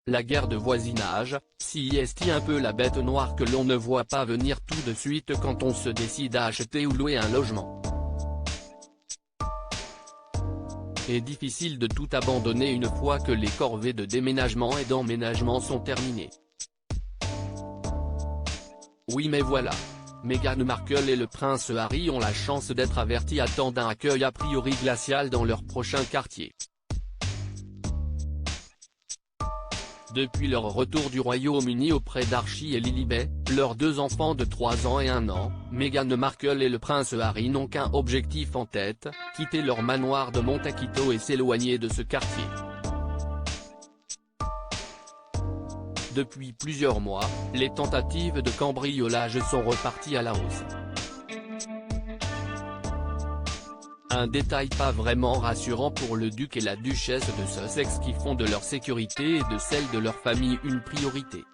la guerre de voisinage, si est un peu la bête noire que l'on ne voit pas venir tout de suite quand on se décide à acheter ou louer un logement. Et difficile de tout abandonner une fois que les corvées de déménagement et d'emménagement sont terminées. Oui mais voilà. Meghan Markle et le prince Harry ont la chance d'être avertis à temps d'un accueil a priori glacial dans leur prochain quartier. Depuis leur retour du Royaume-Uni auprès d'Archie et Lilibet, leurs 2 enfants de 3 ans et 1 an, Meghan Markle et le prince Harry n'ont qu'un objectif en tête, quitter leur manoir de Montecito et s'éloigner de ce quartier. Depuis plusieurs mois, les tentatives de cambriolage sont reparties à la hausse. Un détail pas vraiment rassurant pour le duc et la duchesse de Sussex qui font de leur sécurité et de celle de leur famille une priorité.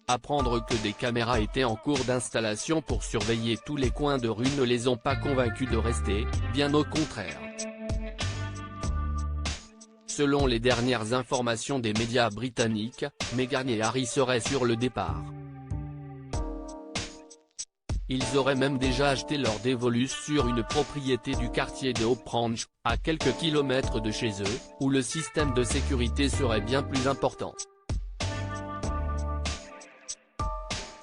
Apprendre que des caméras étaient en cours d'installation pour surveiller tous les coins de rue ne les ont pas convaincus de rester, bien au contraire. Selon les dernières informations des médias britanniques, Meghan et Harry seraient sur le départ. Ils auraient même déjà acheté leur dévolus sur une propriété du quartier de Oakbranch, à quelques kilomètres de chez eux, où le système de sécurité serait bien plus important.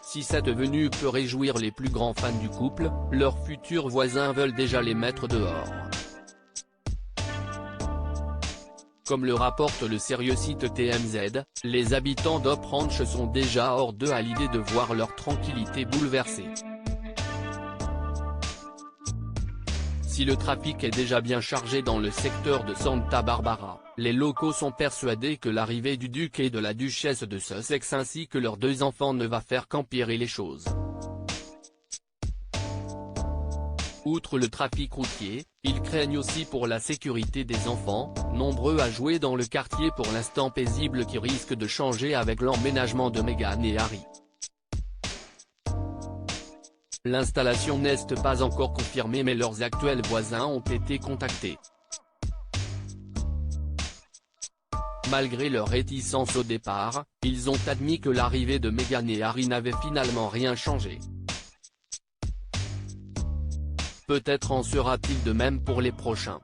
Si cette venue peut réjouir les plus grands fans du couple, leurs futurs voisins veulent déjà les mettre dehors. Comme le rapporte le sérieux site TMZ, les habitants d'Oakbranch sont déjà hors d'eux à l'idée de voir leur tranquillité bouleversée. Si le trafic est déjà bien chargé dans le secteur de Santa Barbara, les locaux sont persuadés que l'arrivée du duc et de la duchesse de Sussex ainsi que leurs 2 enfants ne va faire qu'empirer les choses. Outre le trafic routier, ils craignent aussi pour la sécurité des enfants, nombreux à jouer dans le quartier pour l'instant paisible qui risque de changer avec l'emménagement de Meghan et Harry. L'installation n'est pas encore confirmée mais leurs actuels voisins ont été contactés. Malgré leur réticence au départ, ils ont admis que l'arrivée de Meghan et Harry n'avait finalement rien changé. Peut-être en sera-t-il de même pour les prochains.